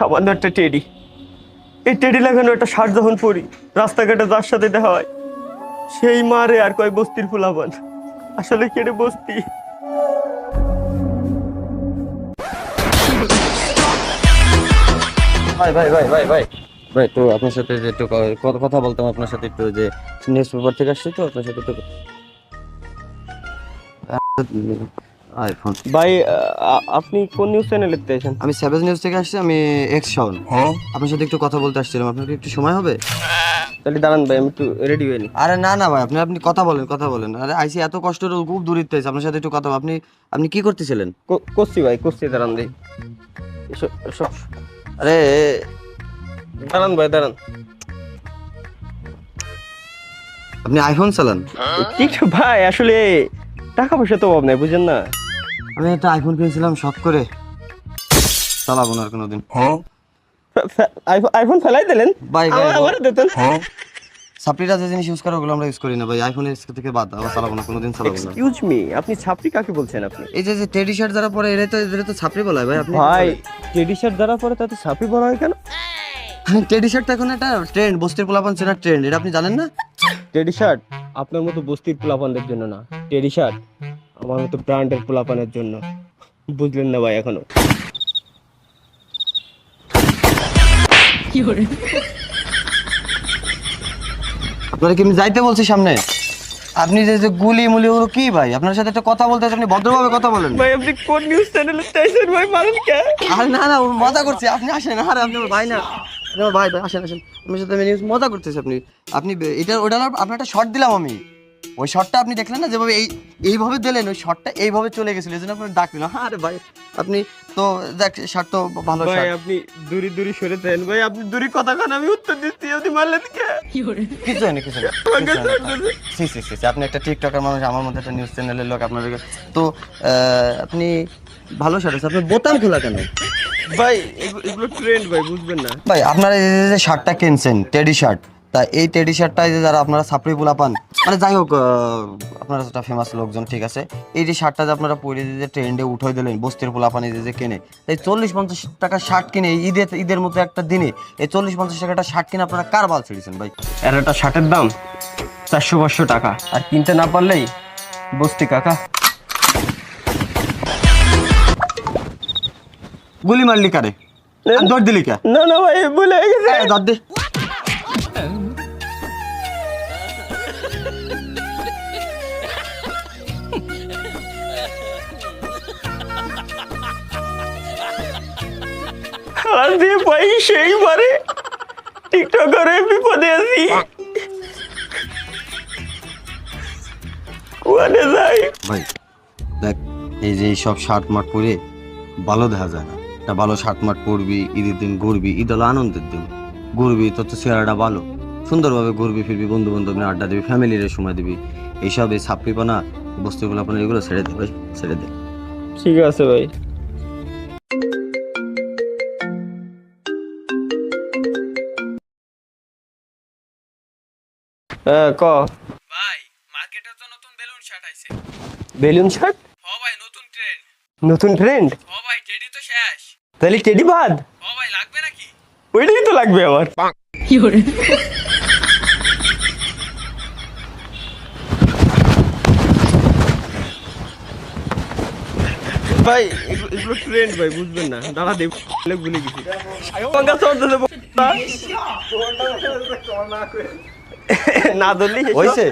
সামান্য একটা টেডি, এই টেডি লাগানো একটা শার্ট যখন পরি, রাস্তাঘাটে যার সাথে দেখা হয় সেই মারে আর কয় বস্তির ফুলাবান। আসলে কেটে বস্তি। ভাই ভাই ভাই ভাই ভাই ভাই, তো আপনার সাথে যে একটু কথা বলতাম আপনার সাথে, একটু যে নিউজ পেপার থেকে আসছি, তো আপনার সাথে একটু আইফোন। ভাই আপনি কোন নিউজ চ্যানেলে দেখতেছেন? আমি স্যাভেজ নিউজ থেকে আসছি, আমি এক্স শাওন। আপনার সাথে একটু কথা বলতে আসছিলাম, আপনার কি একটু সময় হবে? তাহলে দাঁড়ান ভাই, আমি একটু রেডি হয়ে নি। আরে না না ভাই, আপনি আপনি কথা বলেন কথা বলেন। আরে আইসি এত কষ্ট করে খুব দূরিত্ব আছে, আপনার সাথে একটু কথা আপনি আপনি কি করতেছিলেন? করছি ভাই, করছি, দাঁড়ান ভাই। আরে দাঁড়ান ভাই, দাঁড়ান। আপনি আইফোন চালান? কিছু ভাই, আসলে টাকা পয়সা তো অভাব নাই, বুঝেন না। আমি একটা আইফোন কিনেছিলাম শখ করে, চালাবো না আর কোনোদিন। আইফোন ফেলাই দিলেন ভাই ভাই আমার দিতেন। সাপ্লিটা যে জিনিস ইউজ করে ওগুলো আমরা ইউজ করি না ভাই, আইফোনের থেকে বাদ, আবার চালাবো না কোনোদিন, চালাবো না। এক্সকিউজ মি, আপনি ছাপরি কাকে বলছেন আপনি? এই যে যে টেডি শার্ট যারা পরে এরা তো ছাপরি বলা হয় ভাই। আপনি ভাই টেডি শার্ট দ্বারা পরে তাতে ছাপরি বলা হয় কেন? টেডি শার্ট তো এখন একটা ট্রেন্ড, বস্তির পোলাপান চেনার ট্রেন্ড, এটা আপনি জানেন না? টেডি শার্ট আপনার মতো বস্তির পোলাপানদের জন্য না, টেডি শার্ট আমার মতো ব্র্যান্ডের পোলাপানের জন্য। বুঝলেন না ভাই এখনো? আপনারা কি আমি যাইতে বলছি সামনে? আপনি যে যে গুলি মুলি ওগুলো কি ভাই? আপনার সাথে একটা কথা বলতে আছে, আপনি ভদ্রভাবে কথা বলেন। ভাই আপনি কোন নিউজ চ্যানেলে চাইছেন ভাই, মারেন কে? আরে না না, মজা করছি, আপনি আসেন। আরে আপনি আমার ভাই না, আপনি আমার ভাই ভাই, আসেন আসেন, আপনার সাথে আমি নিউজ মজা করতেছি। আপনি আপনি এটা ওটা আপনার একটা শর্ট দিলাম আমি, ওই শর্টটা আপনি দেখলেন না যেভাবে এইভাবে দিলেন, ওই শর্টটা এইভাবে চলে গেছিল, এই জন্য আপনার ডাক দিলাম। আরে ভাই আপনি তো দেখ, শার্ট তো ভালো ভাই শার্ট। আপনি দূরে দূরে সরে দেন ভাই, আপনি দূরে কথা কান, আমি উত্তর দিচ্ছি, আপনি মারলেন কে? কিছু হয়নি কিছু হয়নি। সি সি সি, আপনি একটা টিকটকার মানুষ, আমার মধ্যে একটা নিউজ চ্যানেলের লোক, আপনার তো আপনি ভালো শার্ট আছে, আপনার বোতাম খোলা কেন? ভাই এগুলো ট্রেন্ড ভাই, বুঝবেন না। ভাই আপনারা এই যে শার্টটা কিনছেন টেডি শার্ট, তা এই টেডি শার্টটা যে যারা আপনারা সাপ্রি পোলা পান, মানে যাই হোক আপনারা একটা ফেমাস লোকজন, ঠিক আছে, এই যে শার্টটা যে আপনারা পরে যে ট্রেন্ডে উঠাই দিলেন, বস্তির পোলা পান এই যে কেনে, এই 40-50 টাকা শার্ট কিনে ঈদের মতো একটা দিনে এই 40-50 টাকাটা শার্ট কিনে আপনারা কার বাল ছেড়েছেন ভাই? এর একটা শার্টের দাম 400-500 টাকা, আর কিনতে না পারলেই বস্তি কাকা। গুলি মারলি কারে? দৌড় দিলি কে? না না ভাই, ভুলে গেছে। দৌড় দে। আর দিয়ে ভাই সেই মারে টিকটকারে বিপদে আছি, কোয়ানে যাই। ভাই দেখ, এই যে সব শার্ট মার্ট পরে ভালো দেখা যায় না। একটা ভালো শার্ট মার্ট পরবি, ঈদের দিন ঘুরবি, ঈদ হলো আনন্দের দিন, ঘুরবি, তোর তো চেহারাটা ভালো, সুন্দরভাবে ঘুরবি ফিরবি, বন্ধু বান্ধব নিয়ে আড্ডা দিবি, ফ্যামিলির সময় দিবি। এইসব এই ছাপড়িপানা বস্তুগুলো আপনার এগুলো ছেড়ে দে ভাই, ছেড়ে দে। ঠিক আছে ভাই। হ্যাঁ ক ভাই, মার্কেটে তো নতুন বেলুন শার্ট আইছে। Balloon shirt? ও ভাই, নতুন ট্রেন্ড। নতুন ট্রেন্ড? ও ভাই, টেডি তো শেষ। তাহলে টেডি বাদ? ও ভাই, লাগবে নাকি? ওইটাই তো লাগবে আমার। ভাই এগুলো ট্রেন্ড ভাই, বুঝবেন না, দাঁড়া দেব ভুলে গেছি। না ধরলি হয়েছে।